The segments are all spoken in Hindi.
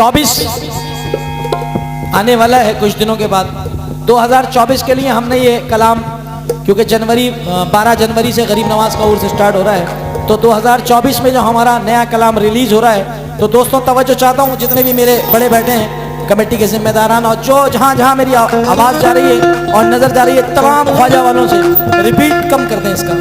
2024 आने वाला है कुछ दिनों के बाद। 2024 के लिए हमने ये कलाम, क्योंकि 12 जनवरी से गरीब नवाज का उर्स स्टार्ट हो रहा है, तो 2024 में जो हमारा नया कलाम रिलीज हो रहा है, तो दोस्तों तवज्जो चाहता हूँ, जितने भी मेरे बड़े बैठे हैं कमेटी के जिम्मेदारान, और जो जहाँ जहाँ मेरी आवाज़ जा रही है और नज़र जा रही है, तमाम ख्वाजा वालों से रिपीट कम कर दें इसका।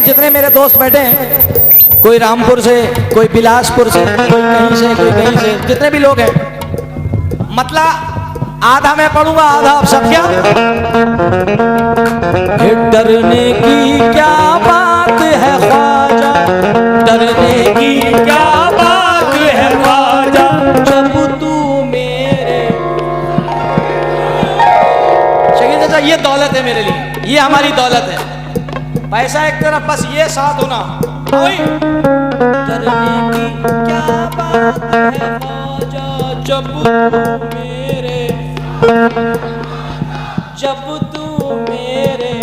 जितने मेरे दोस्त बैठे हैं, कोई रामपुर से, कोई बिलासपुर से, कोई कहीं से, कोई कहीं से, जितने भी लोग हैं, मतलब आधा मैं पढ़ूंगा, आधा आप सब। क्या डरने की क्या बात है ख्वाजा, डरने की क्या बात है ख्वाजा, जब तू मेरे। शकील चाचा, ये दौलत है मेरे लिए, ये हमारी दौलत है। पैसा एक तरफ, बस ये साथ होना। डरने की क्या बात है ख्वाजा, जब तू मेरे, जब तू मेरे,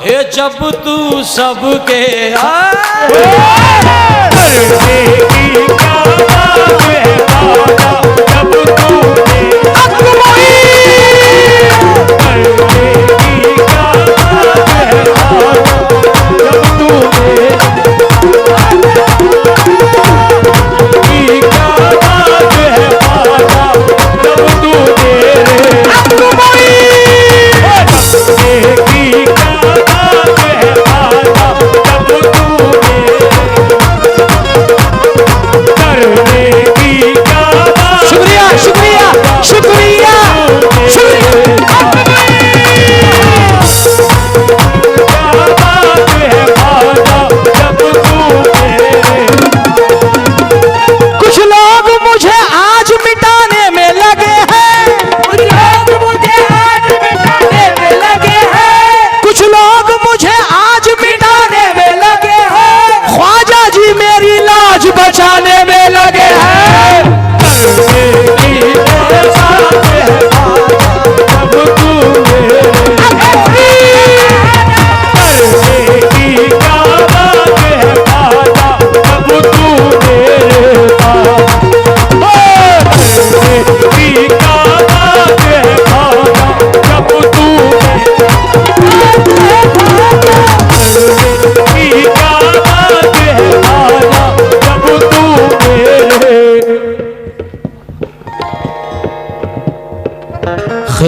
हे जब तू सबके। डरने की क्या बात है ख्वाजा, जब तू क्या बात है ख्वाजा, जब तू मेरे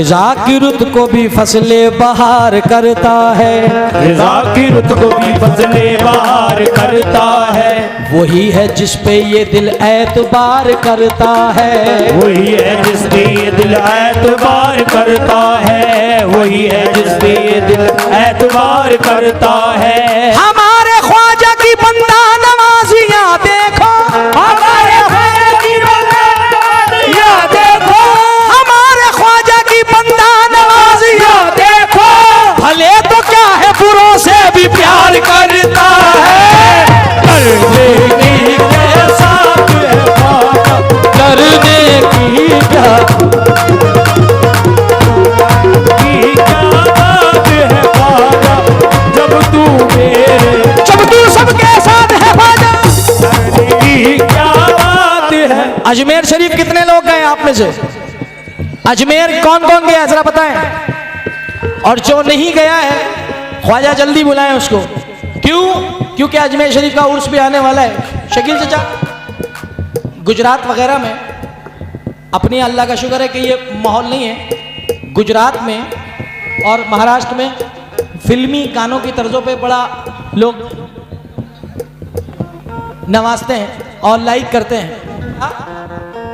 रज़ा की रुत को भी फसले बहार करता है, रज़ा की रुत को भी फसले बहार करता है। वही है जिस पे ये दिल एतबार करता है, वही है जिस पे ये दिल एतबार करता है, वही है जिस पे ये दिल एतबार करता है। हमारे ख्वाजा की बंदा नवाजियां देखो, हमारे ख्वाजा की बंदा नवाजियां देखो, हमारे ख्वाजा की बंदा नवाजियां देखो, भले तो क्या है बुरों से भी प्यार करता है। करने की क्या साथ है ख्वाजा, करने की क्या बात है ख्वाजा, जब तू सबके साथ है ख्वाजा। की क्या बात है। अजमेर शरीफ कितने लोग गए आप में से? अजमेर कौन कौन गया जरा बताएं। और जो नहीं गया है ख्वाजा जल्दी बुलाएं उसको। क्यों? क्योंकि अजमेर शरीफ का उर्स भी आने वाला है। शकील चाचा, गुजरात वगैरह में अपनी अल्लाह का शुक्र है कि ये माहौल नहीं है। गुजरात में और महाराष्ट्र में फिल्मी गानों की तर्जों पे बड़ा लोग नवाजते हैं और लाइक करते हैं। हाँ?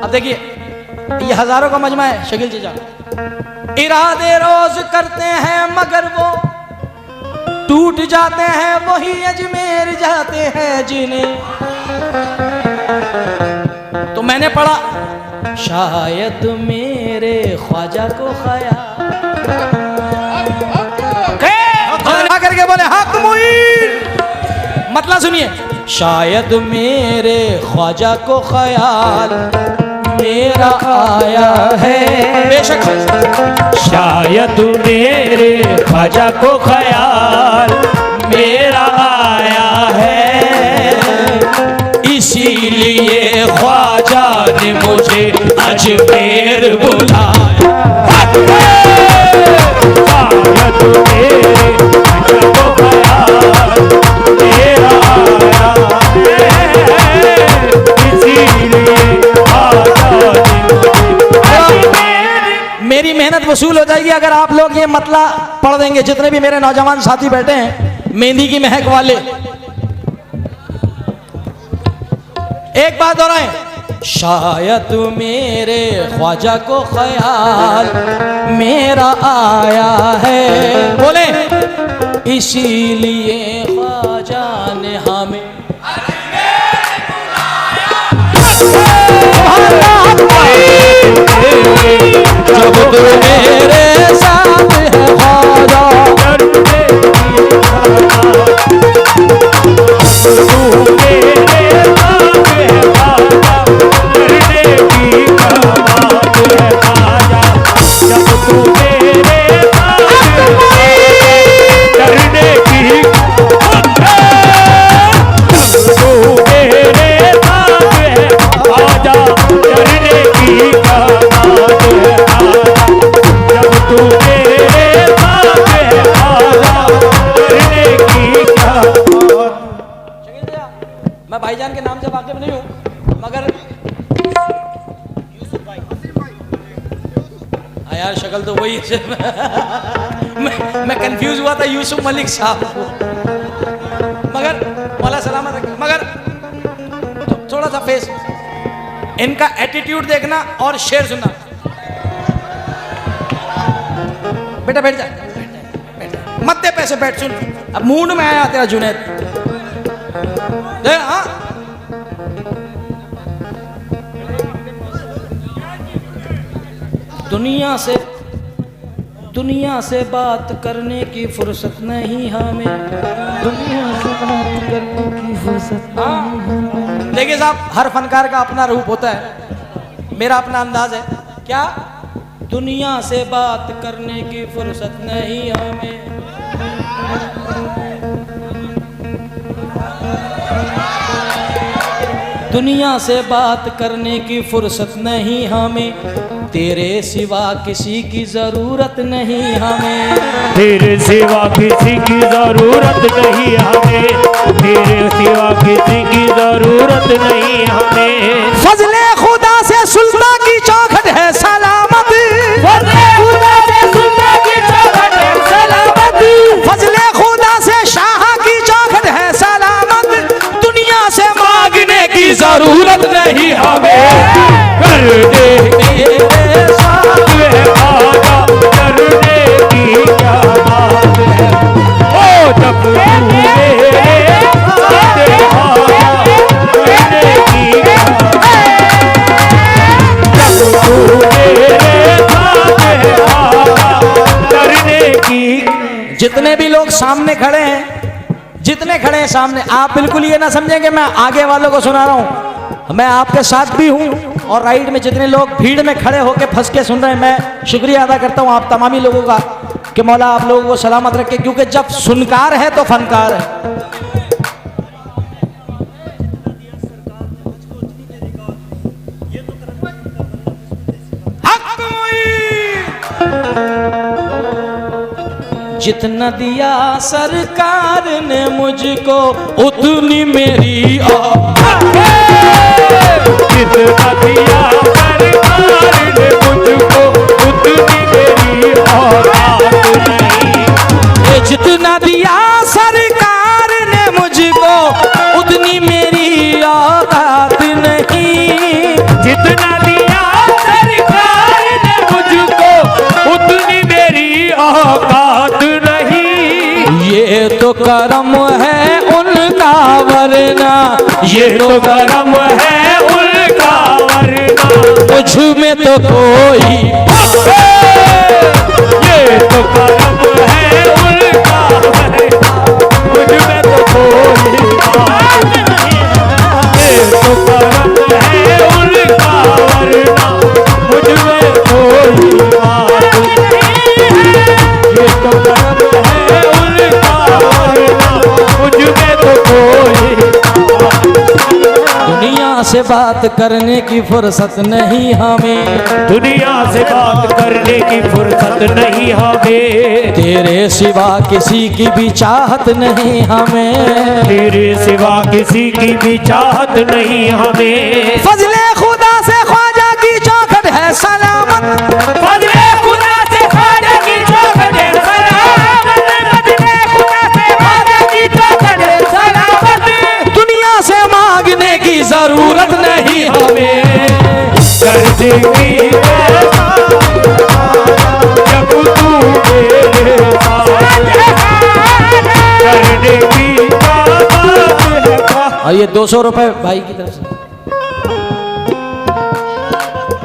अब देखिए ये हजारों का मजमा है। शकील चाचा, इरादे रोज करते हैं मगर वो टूट जाते हैं, वही अजमेर जाते हैं जिन्हें। तो मैंने पढ़ा शायद मेरे ख्वाजा को करके बोले हक मुईन। मतलब सुनिए, शायद मेरे ख्वाजा को ख्याल मेरा आया है, बेशक शायद मेरे ख्वाजा को ख्याल मेरा आया है, इसीलिए ख्वाजा ने मुझे अजमेर बुलाया। शायद मेरे ख्वाजा को ख्याल मेरा आया है, इसीलिए ख्वाजा मेरी मेहनत वसूल हो जाएगी अगर आप लोग ये मतला पढ़ देंगे। जितने भी मेरे नौजवान साथी बैठे हैं मेहंदी की महक वाले, एक बात और है, शायद मेरे ख्वाजा को ख्याल मेरा आया है, बोले इसीलिए ख्वाजा ने हमें जब तू मेरे साथ है ख्वाजा, मैं भाईजान के नाम से वाकिफ नहीं हूं मगर यार शक्ल तो वही है। मैं कंफ्यूज हुआ था यूसुफ मलिक साहब, मगर मौला सलामत रखे। मगर थोड़ा सा फेस, इनका एटीट्यूड देखना और शेर सुनना। बेटा बैठ जा, मत दे पैसे, बैठ सुन। अब मूड में आया तेरा जुनैद। हाँ दुनिया से बात करने की फुर्सत नहीं हमें, दुनिया से बात करने की फुर्सत नहीं हमें। देखिए साहब, हर फनकार का अपना रूप होता है, मेरा अपना अंदाज है। क्या? दुनिया से बात करने की फुर्सत नहीं हमें, दुनिया से बात करने की फुर्सत नहीं हमें, तेरे सिवा किसी की जरूरत नहीं हमें, तेरे सिवा किसी की जरूरत नहीं हमें, तेरे सिवा किसी की जरूरत नहीं हमें। फजले खुदा से सुल्तान की चौखट है सलामत, फजले खुदा से जरूरत नहीं हमें, कर दे तेरे साथ है आजा, डरने की क्या बात है। ओ जब तू मेरे साथ आजा, डरने की क्या बात है। जब तू मेरे साथ आजा, डरने की। जितने भी लोग सामने खड़े हैं, जितने खड़े हैं सामने, आप बिल्कुल ये ना समझें कि मैं आगे वालों को सुना रहा हूं, मैं आपके साथ भी हूं। और राइट में जितने लोग भीड़ में खड़े होकर फंस के सुन रहे हैं, मैं शुक्रिया अदा करता हूं आप तमामी लोगों का कि मौला आप लोगों को सलामत रखे, क्योंकि जब सुनकार है तो फनकार है। जितना दिया सरकार ने मुझको उतनी मेरी जितना दिया सरकार ने मुझको, उतनी मेरी औकात नहीं। जितना दिया सरकार ने मुझको उतनी मेरी औकात नहीं। जितना दिया सरकार ने मुझको, उतनी मेरी औकात नहीं। ये तो करम है उनका वरना, ये तो करम है उनका वरना, मुझ में तो कोई, ये तो करम है उनका वरना, मुझ में तो कोई बात नहीं। ये तो करम है उनका वरना, मुझ में कोई बात नहीं। ये तो करम है उनका वरना, मुझ में तो कोई दुनिया से बात करने की फुर्सत नहीं हमें, दुनिया से बात करने की फुर्सत नहीं हमें। तेरे सिवा किसी की भी चाहत नहीं हमें, तेरे सिवा किसी की भी चाहत नहीं हमें। फजले खुदा से ख्वाजा की चौखट है सलामत, फजले खुदा से ख्वाजा की चौखट है सलामत, फजले खुदा से ख्वाजा की चौखट है सलामत। दुनिया से मांगने की जरूरत नहीं हमें, कर देगी जब तू मेरे साथ, कर देगी क्या बात है। और ये 200 रुपए भाई की तरफ से,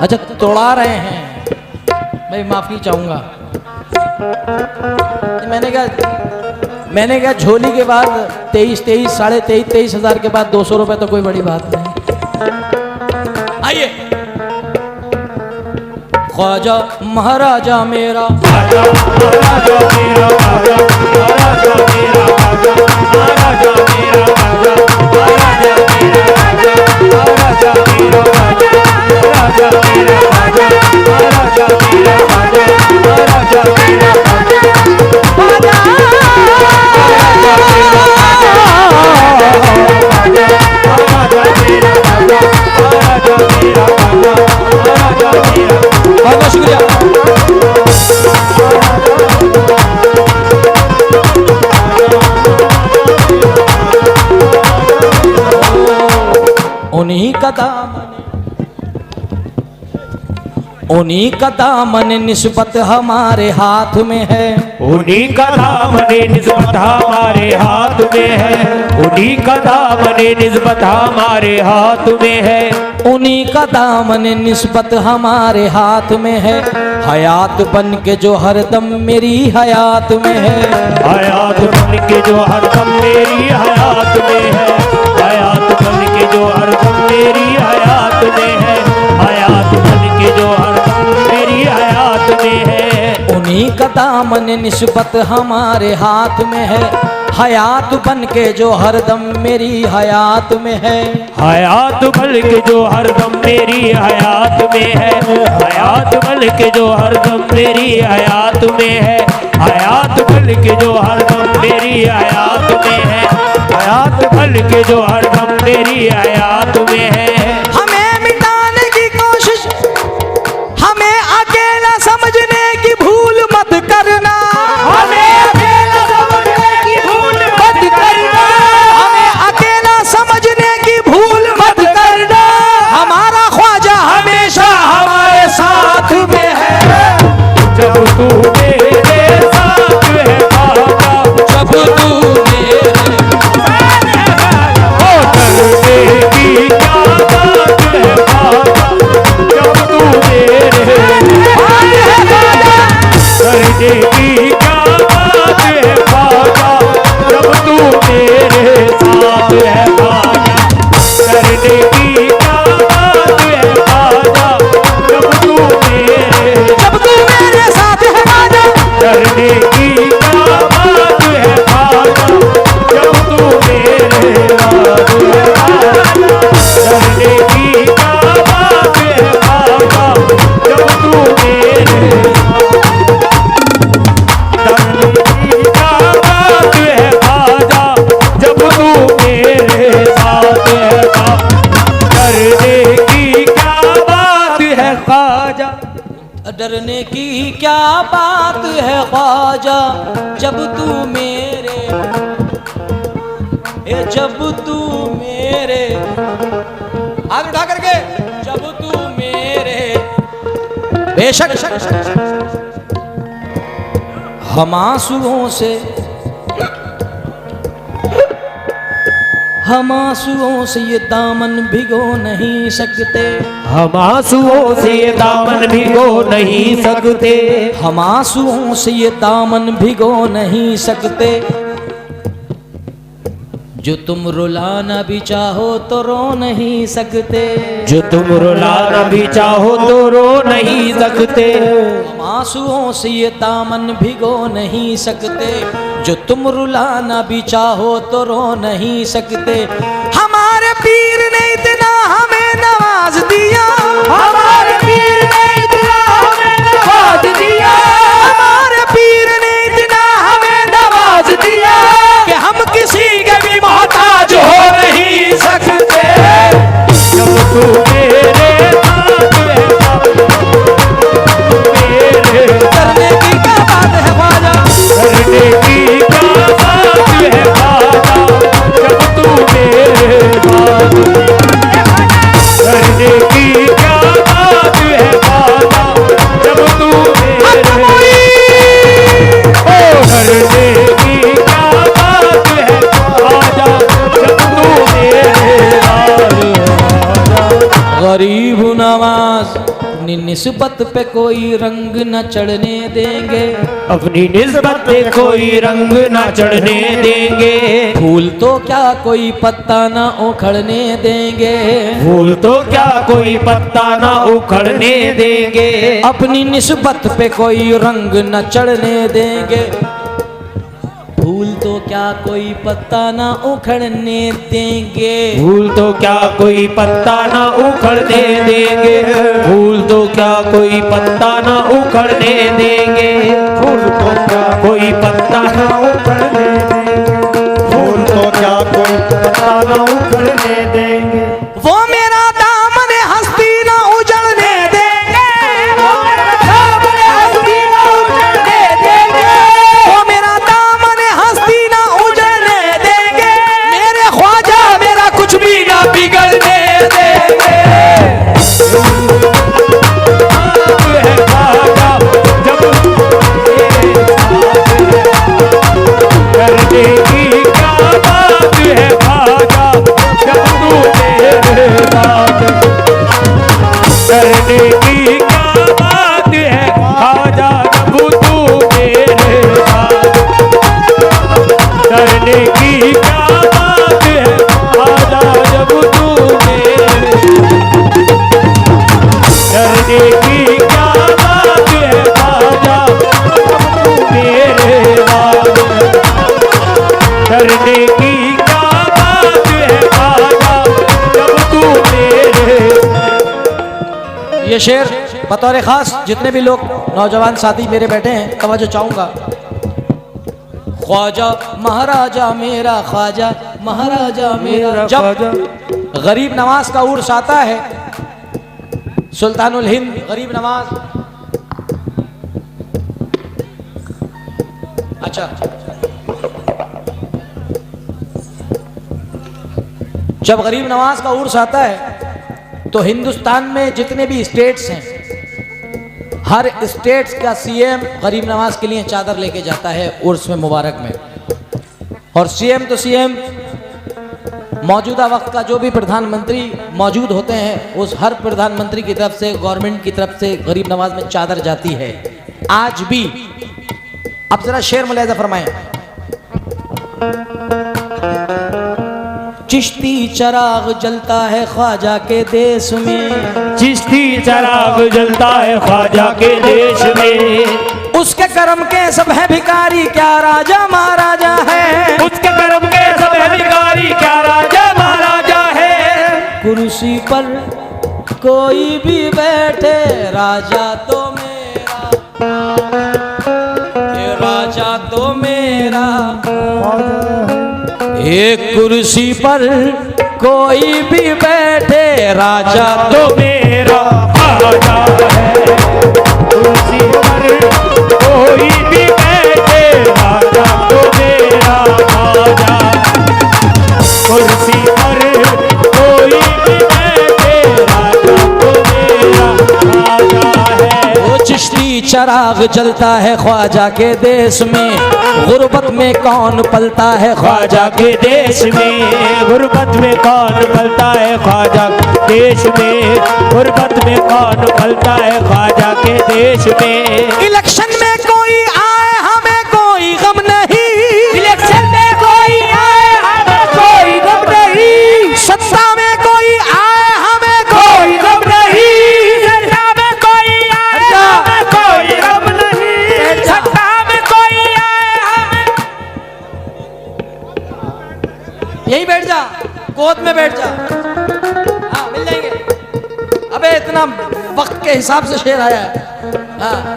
अच्छा तोड़ा रहे हैं, मैं माफी चाहूंगा। मैंने कहा झोली के बाद 23 साढ़े 23 हजार के बाद 200 रुपए तो कोई बड़ी बात नहीं। आइए, ख्वाजा महाराजा मेरा, राजा महाराजा मेरा, राजा महाराजा मेरा, राजा महाराजा मेरा, राजा महाराजा मेरा, राजा महाराजा मेरा, राजा महाराजा मेरा, राजा महाराजा मेरा, राजा महाराजा मेरा, बहुत बहुत शुक्रिया। उन्हीं का दामन निस्बत हमारे हाथ में है, उन्हीं का दामन निस्बत हमारे हाथ में है, उन्हीं का दामन निस्बत हमारे हाथ में है, उन्हीं का दामन निस्बत हमारे हाथ में है। हयात बन के जो हरदम मेरी हयात में है, हयात बन के जो हरदम मेरी हयात में है, हयात बन के जो हरदम मेरी हयात में है, हयात बन के जो हरदम मेरी हयात में है। उन्हीं का दामन निस्बत हमारे हाथ में है। हयात बन के जो हरदम मेरी हयात में है, हयात बन के जो हरदम मेरी हयात में है, हयात बन के जो हरदम मेरी हयात में है, हयात बन के जो हरदम मेरी हयात में है, हयात बन के जो हरदम मेरी हयात में है। हमें मिटाने की कोशिश, हमें अकेला समझने की भूल मत करना, हमें अकेला समझने की भूल मत करना, हमें अकेला समझने की भूल मत करना। डरने की क्या बात है ख्वाजा, जब तू मेरे जब तू मेरे हाथ उठा करके, जब तू मेरे बेशक हम आंसुओं से ये दामन भिगो नहीं सकते, हम आंसुओं से ये दामन भिगो नहीं सकते, हम आंसुओं से ये दामन भिगो नहीं सकते, जो तुम रुलाना भी चाहो तो रो नहीं सकते, जो तुम रुलाना भी चाहो तो रो नहीं सकते, हम आंसुओं से ये दामन भिगो नहीं सकते, जो तुम रुलाना भी चाहो तो रो नहीं सकते। हमारे पीर ने इतना हमें नवाज दिया, हमारे पीर ने इतना हमें नवाज दिया, हमारे पीर ने इतना हमें नवाज दिया कि हम किसी के भी मोहताज हो नहीं सकते। जब तू मेरे साथ है, मेरे करने की क्या बात है ख्वाजा, करने की क्या बात है ख्वाजा, जब तू मेरे साथ, करने की क्या बात है ख्वाजा, जब तू मेरे, ओ करने की क्या बात है ख्वाजा, जब तू मेरे साथ। गरीब नवाज अपनी निस्बत पे कोई रंग न चढ़ने देंगे, अपनी निस्बत पे कोई रंग ना चढ़ने देंगे, फूल तो क्या कोई पत्ता न उखड़ने देंगे, फूल तो क्या कोई पत्ता ना उखड़ने देंगे, अपनी निस्बत पे कोई रंग न चढ़ने देंगे, फूल तो क्या कोई पत्ता न उखड़ने देंगे, फूल तो क्या कोई पत्ता ना उखड़ने देंगे, फूल तो क्या कोई पत्ता ना उखड़ने देंगे, फूल तो क्या कोई पत्ता ना उखड़ने देंगे, फूल तो क्या कोई पत्ता ना उखड़ने देंगे, वो मेरा दामन हस्ती न उजड़ने देंगे, वो मेरा दामन हस्ती न उजड़ने देंगे, वो मेरा दामन हस्ती न उजड़ने देंगे, मेरे ख्वाजा मेरा कुछ भी ना बिगड़ने देंगे। है ख्वाजा, जब करने की क्या बात है ख्वाजा, जब तू मेरे साथ, करने की क्या बात है ख्वाजा, जब तू मेरे साथ, करने की क्या बात है ख्वाजा, जब तू मेरे, करने की क्या बात है ख्वाजा, जब तू मेरे साथ, करने की क्या बात है ख्वाजा, जब तू मेरे। ये शेर बतौर खास जितने भी लोग नौजवान साथी मेरे बैठे हैं तवज्जो चाहूंगा। ख्वाजा महाराजा मेरा ख्वाजा महाराजा मेरा, जब गरीब नवाज का उर्स आता है, सुल्तानुल हिंद गरीब नवाज, अच्छा जब गरीब नवाज का उर्स आता है तो हिंदुस्तान में जितने भी स्टेट्स हैं, हर स्टेट्स का सीएम गरीब नवाज के लिए चादर लेके जाता है उर्स में मुबारक में। और सीएम तो सीएम, मौजूदा वक्त का जो भी प्रधानमंत्री मौजूद होते हैं उस हर प्रधानमंत्री की तरफ से, गवर्नमेंट की तरफ से गरीब नवाज में चादर जाती है आज भी। अब जरा शेर मुलाहिजा फरमाएं। चिश्ती चराग जलता है ख्वाजा के देश में, चिश्ती चराग जलता है ख्वाजा के देश में, उसके कर्म के सब है भिखारी क्या राजा महाराजा है, उसके कर्म के सब है भिखारी क्या राजा महाराजा है, कुर्सी पर कोई भी बैठे राजा तो मेरा, ये राजा तो मेरा, एक कुर्सी पर कोई भी बैठे राजा तो तो मेरा राजा है, चराग जलता है ख्वाजा के देश में, गुर्बत में कौन पलता है ख्वाजा के देश में, गुर्बत में कौन पलता है ख्वाजा के देश में, गुर्बत में कौन पलता है ख्वाजा के देश में। इलेक्शन में कोई आए हमें कोई गम नहीं, इलेक्शन में कोई आए हमें कोई गम नहीं, सत्ता में कोई आए हमें कोई गम नहीं, सत्ता में कोई आए हमें कोई गम नहीं, सत्ता में कोई आए हमें। यही बैठ जा, गोद में बैठ जा, हाँ मिल जाएंगे। अबे इतना वक्त के हिसाब से शेर आया है, हाँ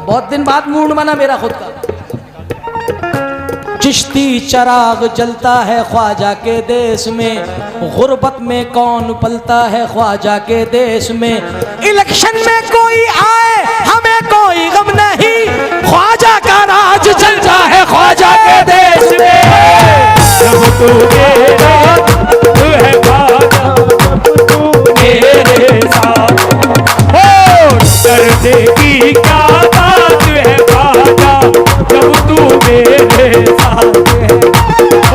बहुत दिन बाद मूड बना मेरा खुद का। चिश्ती चराग जलता है ख्वाजा के देश में, गुर्बत में कौन पलता है ख्वाजा के देश में। इलेक्शन में कोई आए हमें कोई गम नहीं, ख्वाजा का राज चलता है ख्वाजा के देश में। जब तू मेरा तू है ख्वाजा, तू मेरे साथ हो, डरने की क्या बात है ख्वाजा, जब तू मेरे साथ है, ओ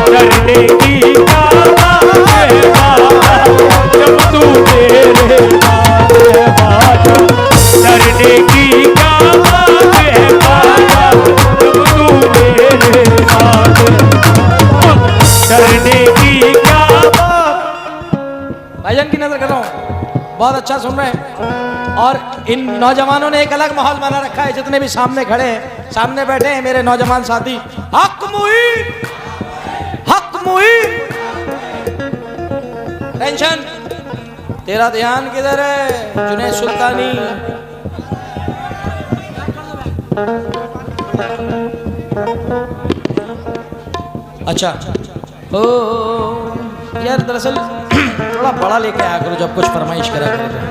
डरने की क्या बात है ख्वाजा, जब तू मेरे साथ है ख्वाजा, डरने की क्या बात है ख्वाजा, जब तू मेरे साथ है, डरने की क्या बात। भाईजान की नजर कर रहा हूँ, बहुत अच्छा सुन रहे हैं। और इन नौजवानों ने एक अलग माहौल बना रखा है, जितने भी सामने खड़े हैं, सामने बैठे हैं मेरे नौजवान साथी। हक मुई, हक मुई। टेंशन, तेरा ध्यान किधर है जुनैद सुल्तानी? अच्छा ओ यार, दरअसल थोड़ा बड़ा लेके आया करो जब कुछ फरमाइश करा करो।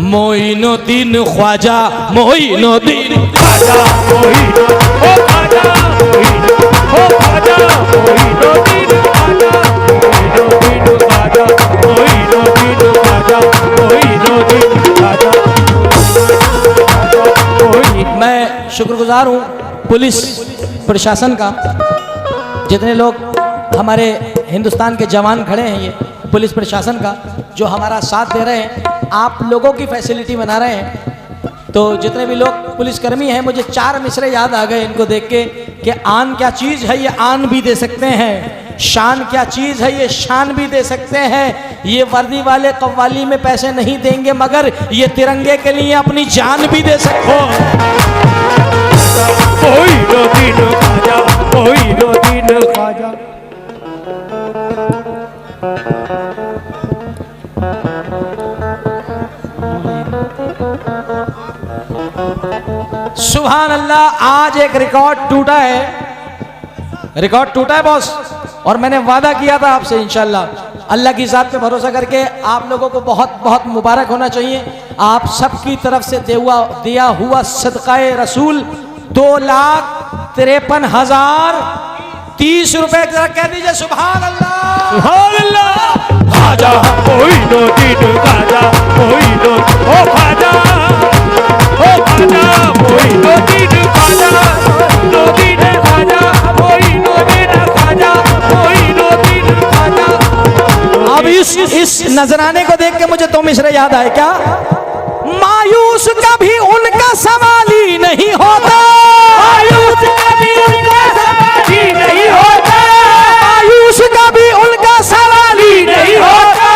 मोइनुद्दीन ख्वाजा, मोइनुद्दीन ख्वाजा, मोइनुद्दीन ओ ख्वाजा, मोइनुद्दीन ओ ख्वाजा, मोइनुद्दीन ख्वाजा, मोइनुद्दीन ख्वाजा, मोइनुद्दीन ख्वाजा, मोइनुद्दीन ख्वाजा। मैं शुक्रगुजार हूँ पुलिस प्रशासन का, जितने लोग हमारे हिंदुस्तान के जवान खड़े हैं, ये पुलिस प्रशासन का जो हमारा साथ दे रहे हैं, आप लोगों की फैसिलिटी बना रहे हैं। तो जितने भी लोग पुलिसकर्मी हैं, मुझे 4 मिसरे याद आ गए इनको देख के कि आन क्या चीज़ है ये आन भी दे सकते हैं, शान क्या चीज़ है ये शान भी दे सकते हैं। ये वर्दी वाले कव्वाली में पैसे नहीं देंगे, मगर ये तिरंगे के लिए अपनी जान भी दे सकते हैं। मोइनुद्दीन ख्वाजा, मोइनुद्दीन ख्वाजा। सुभान अल्लाह, आज एक रिकॉर्ड टूटा है, रिकॉर्ड टूटा है बॉस। और मैंने वादा किया था आपसे, इंशाल्लाह अल्लाह की ज़ात पे भरोसा करके आप लोगों को बहुत बहुत मुबारक होना चाहिए। आप सबकी तरफ से दिया हुआ सदकाए रसूल 2,53,030 रुपए कह दीजिए सुभान अल्लाह, सुभान अल्लाह। ख्वाजा, मोइनुद्दीन ख्वाजा, मोइनुद्दीन ओ ख्वाजा, ओ ख्वाजा, मोइनुद्दीन ख्वाजा, मोइनुद्दीन ख्वाजा, मोइनुद्दीन ख्वाजा, मोइनुद्दीन ख्वाजा। अब इस नजराने को देख के मुझे 2 मिसरे याद आए। क्या? मायूस कभी उनका सवाल ही नहीं होता, मायूस कभी उनका सवाल ही नहीं होता, मायूस कभी उनका सवाल ही नहीं होता,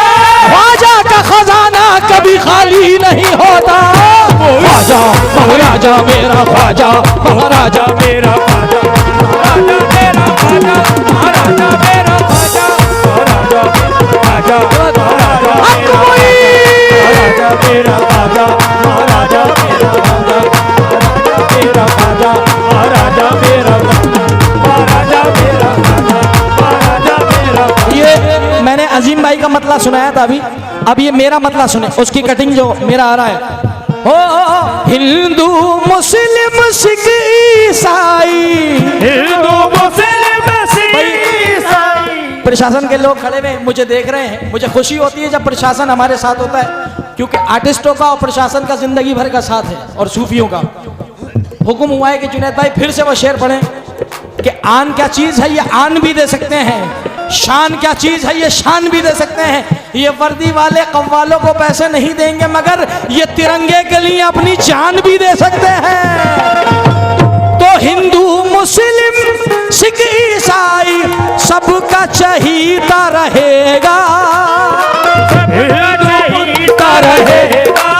ख्वाजा का खजाना कभी खाली नहीं होता। ख्वाजा महाराजा मेरा ख्वाजा, महाराजा मेरा ख्वाजा, महाराजा मेरा ख्वाजा, महाराजा मेरा ख्वाजा, महाराजा ख्वाजा, महाराजा मेरा ख्वाजा, महाराजा मेरा ख्वाजा, महाराजा मेरा ख्वाजा, महाराजा मेरा ख्वाजा, महाराजा मेरा ख्वाजा, महाराजा मेरा ख्वाजा। ये मैंने अजीम भाई का मतला सुनाया था अभी, अब ये मेरा मतला सुने, उसकी कटिंग जो मेरा आ रहा है। हिंदू मुस्लिम सिख ईसाई, हिंदू मुस्लिम सिख ईसाई। प्रशासन के लोग खड़े हुए मुझे देख रहे हैं, मुझे खुशी होती है जब प्रशासन हमारे साथ होता है। क्योंकि आर्टिस्टों का और प्रशासन का जिंदगी भर का साथ है और सूफियों का। हुक्म हुआ है कि जुनैद भाई फिर से वो शेर पढ़ें कि आन क्या चीज है ये आन भी दे सकते हैं, शान क्या चीज है ये शान भी दे सकते हैं। ये वर्दी वाले कव्वालों को पैसे नहीं देंगे मगर ये तिरंगे के लिए अपनी जान भी दे सकते हैं। तो हिंदू मुस्लिम सिख ईसाई सबका चहीता रहेगा, चहीता रहेगा,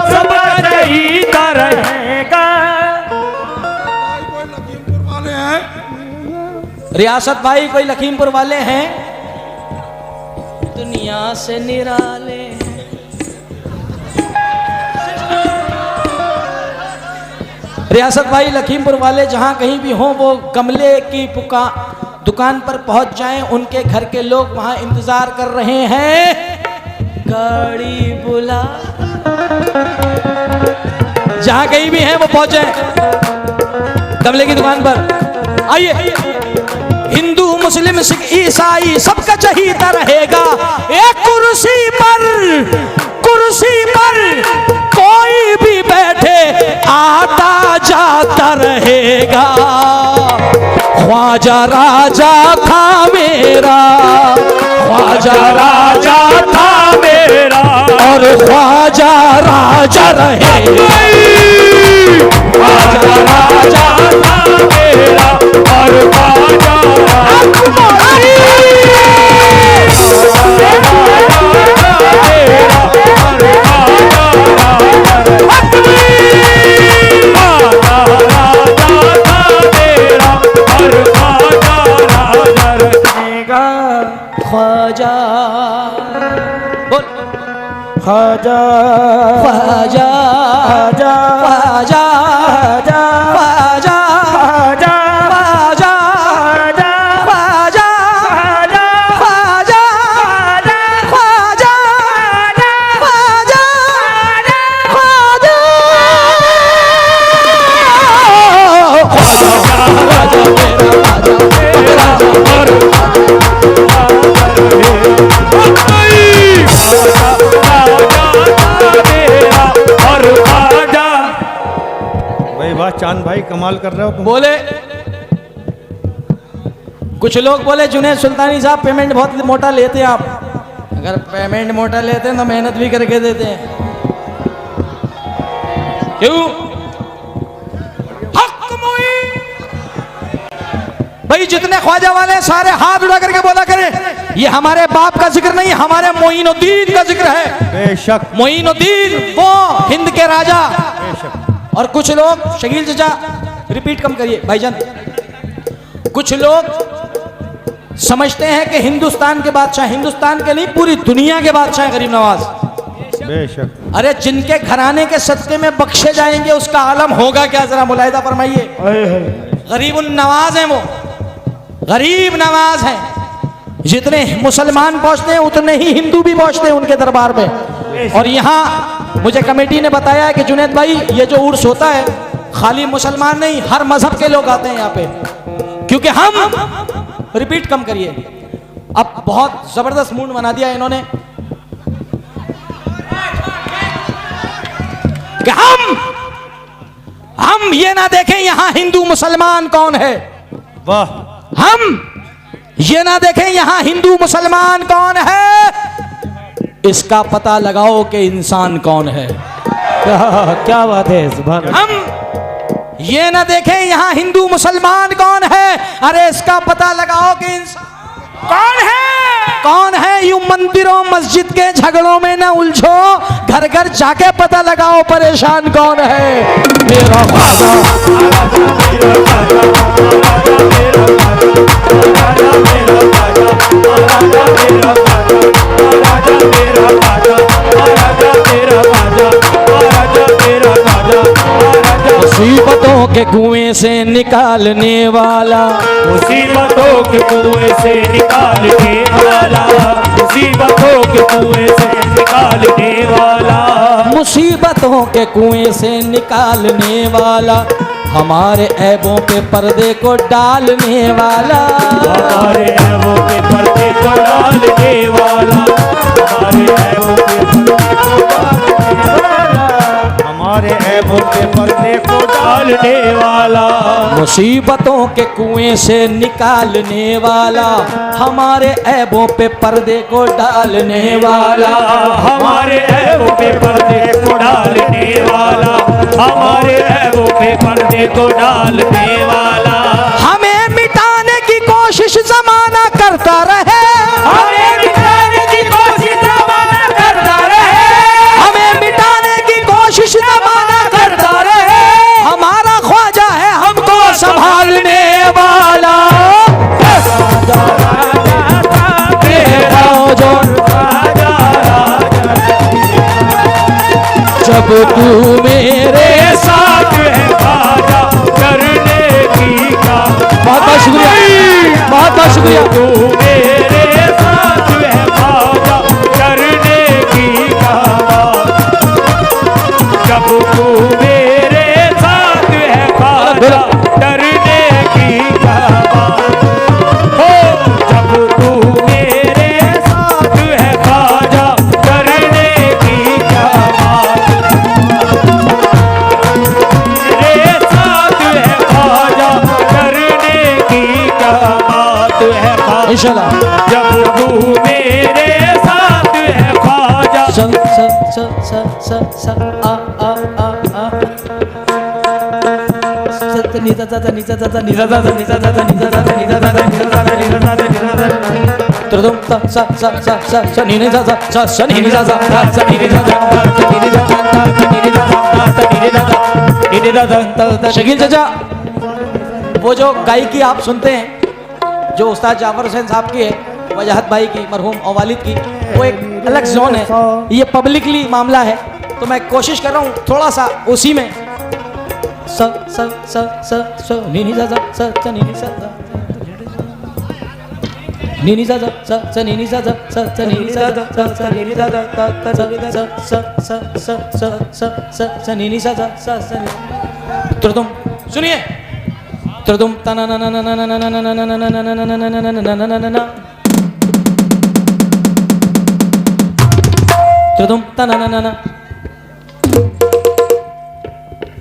सबका चहीता रहेगा। कोई लखीमपुर वाले हैं, रियासत भाई कोई लखीमपुर वाले हैं, दुनिया से निराले हैं। रियासत भाई लखीमपुर वाले जहां कहीं भी हों वो गमले की दुकान पर पहुंच जाएं, उनके घर के लोग वहां इंतजार कर रहे हैं। गाड़ी बुला, जहां कहीं भी हैं वो पहुंच जाएं गमले की दुकान पर। आइए, हिंदू मुस्लिम सिख ईसाई सबका चहीता रहेगा। एक कुर्सी पर कोई भी बैठे आता जाता रहेगा। ख्वाजा राजा था मेरा, ख्वाजा राजा था मेरा और ख्वाजा राजा रहेगा। ख्वाजा राजा था मेरा और ख्वाजा ख्वाजा बोल ख्वाजा ख्वाजा ख्वाजा ख्वाजा ख्वाजा ख्वाजा ख्वाजा ख्वाजा ख्वाजा ख्वाजा ख्वाजा भाई वाह चांद भाई कमाल कर रहे हो तुम। बोले कुछ लोग बोले जुनैद सुल्तानी साहब पेमेंट बहुत मोटा लेते हैं आप। अगर पेमेंट मोटा लेते हैं तो मेहनत भी करके देते हैं। क्यों? हक मोई। भाई जितने ख्वाजा वाले हैं सारे हाथ उठा करके बोला करें ये हमारे बाप का जिक्र नहीं, हमारे मोइनुद्दीन का जिक्र है। बेशक मोइनुद्दीन वो हिंद के राजा। बेशक। और कुछ लोग शकील चाचा रिपीट कम करिए भाईजान, कुछ लोग समझते हैं कि हिंदुस्तान के बादशाह, हिंदुस्तान के नहीं पूरी दुनिया के बादशाह है गरीब नवाज। बेशक। अरे जिनके घराने के सदके में बख्शे जाएंगे उसका आलम होगा क्या, जरा मुलाहिदा फरमाइए। गरीबुन नवाज हैं वो, गरीब नवाज हैं। जितने मुसलमान पहुंचते हैं उतने ही हिंदू भी पहुंचते हैं उनके दरबार में। और यहाँ मुझे कमेटी ने बताया है कि जुनैद भाई ये जो उर्स होता है खाली मुसलमान नहीं हर मजहब के लोग आते हैं यहाँ पे, क्योंकि हम रिपीट कम करिए, अब बहुत जबरदस्त मूड बना दिया इन्होंने कि हम ये ना देखें यहां हिंदू मुसलमान कौन है, वाह। हम ये ना देखें यहां हिंदू मुसलमान कौन है, इसका पता लगाओ कि इंसान कौन है। क्या बात है सुभान अल्लाह। हम ये ना देखें यहां हिंदू मुसलमान कौन है, अरे इसका पता लगाओ कि इंसान कौन है। कौन है यूं मंदिरों मस्जिद के झगड़ों में ना उलझो, घर घर जाके पता लगाओ परेशान कौन है। मेरा मुसीबतों के कुएं से निकालने वाला, मुसीबतों के कुएं से निकालने वाला, मुसीबतों के कुएं से निकालने वाला, मुसीबतों के कुएं से निकालने वाला, हमारे ऐबों पे पर्दे को डालने वाला, हमारे ऐबों पे पर्दे को डालने वाला, हमारे ऐबों पे डालने वाला, मुसीबतों के कुएं से निकालने वाला, हमारे ऐबों पे पर्दे को डालने वाला, हमारे ऐबों पे पर्दे को डालने वाला, हमारे ऐबों पे पर्दे को डालने वाला। हमें मिटाने की कोशिश जमाना करता रहे, हमें मिटाने की कोशिश जमाना करता रहे, हमें मिटाने की कोशिश जमाना करता रहे, हमारा ख्वाजा है हमको संभालने वाला। तेरा जो जब तू मेरे साथ है ख्वाजा करने की का, बहुत बहुत शुक्रिया, बहुत बहुत शुक्रिया। तू मेरे साथ है ख्वाजा करने की का, जब तू मेरे साथ है ख्वाजा डरने की का, हो जब तू मेरे साथ है ख्वाजा डरने की का, मेरे साथ है ख्वाजा डरने की का बात है ख्वाजा, इंशाल्लाह। जब तू मेरे साथ है ख्वाजा। स स स स स स आ आ आ आ स नि सा सा नि सा सा नि सा सा नि सा सा नि सा सा नि सा सा नि सा सा नि सा सा नि सा सा त्रिदुम सा सा सा सा सा स नि नि सा सा सा स नि नि सा सा स नि नि सा सा स नि नि सा सा स नि नि सा सा स नि नि सा सा नि नि सा सा। शकील चाचा, वो जो गायकी आप सुनते हैं जो उस्ताद जाफर हुसैन साहब की है, वजाहत भाई की, मरहूम और वालिद की, वो एक अलग जोन है, ये पब्लिकली मामला है, तो मैं कोशिश कर रहा हूँ थोड़ा सा उसी में स स स स स नी नी सा सा स स नी नी सा सा नी नी सा सा स स नी नी सा सा स स नी नी सा सा स स नी नी सा सा स स स स स स स स नी नी सा सा स स। तो तुम सुनिए, तो तुम तना ना ना ना ना ना ना ना ना ना ना ना ना ना ना, त्रिदुम तना ना ना ना,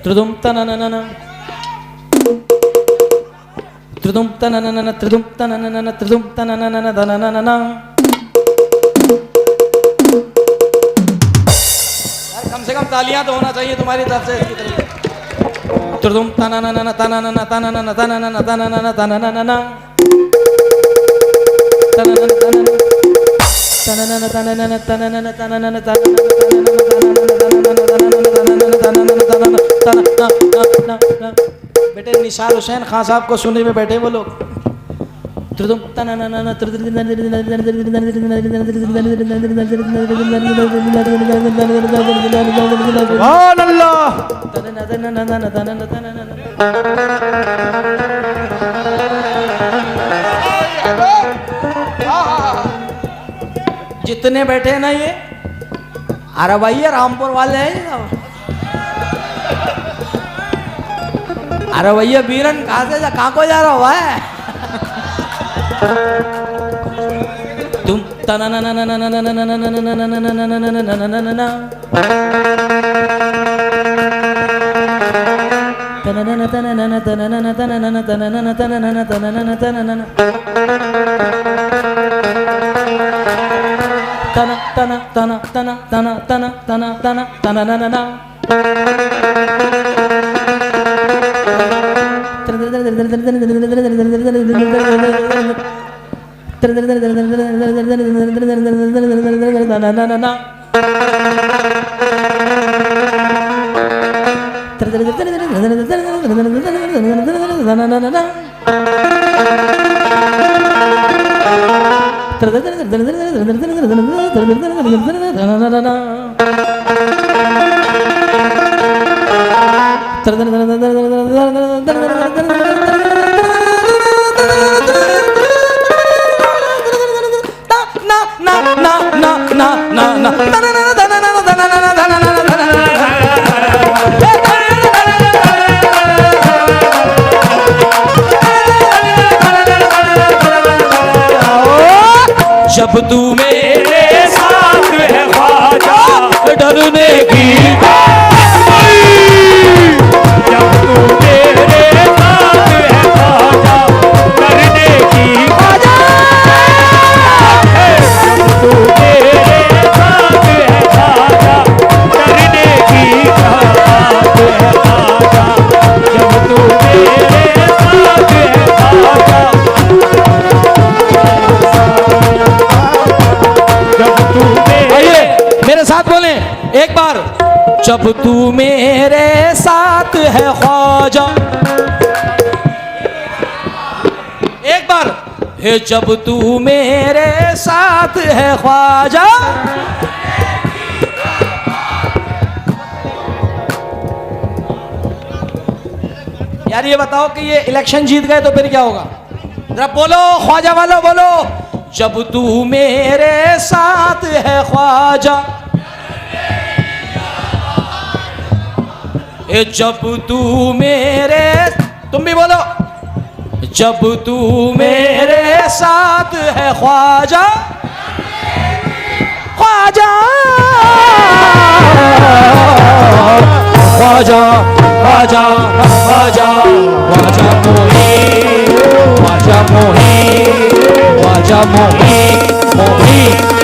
त्रिदुम तना ना ना ना, त्रिदुम तना ना ना ना, त्रिदुम तना ना ना ना, त्रिदुम तना ना ना ना तना ना ना ना। यार कम से कम तालियां तो होना चाहिए तुम्हारी तरफ से इसकी तरफ। त्रिदुम तना ना ना ना तना ना ना तना ना ना तना ना ना तना ना ना तना ना ना ना तना ना तना ना तना ना तना ना तना ना तना ना तना ना। बेटे निसार हुसैन खान साहब को सुनने में बैठे वो लोग। जितने बैठे ना ये अरे भैया रामपुर वाले हैं ये सब। अरे भैया बीरन कहाँ से जा कहाँ को जा रहा हुआ है तुम तना ना ना ना ना ना ना ना ना ना ना ना ना ना ना जब तू मेरे साथ है ख्वाजा जब तू मेरे साथ है ख्वाजा, एक बार, हे जब तू मेरे साथ है ख्वाजा। यार ये बताओ कि ये इलेक्शन जीत गए तो फिर क्या होगा? जरा बोलो ख्वाजा वालों, बोलो। जब तू मेरे साथ है ख्वाजा, ए जब तू मेरे, तुम भी बोलो, जब तू मेरे साथ है ख्वाजा, ख्वाजा ख्वाजा ख्वाजा ख्वाजा ख्वाजा मोही, ख्वाजा मोही, ख्वाजा मोही, मोही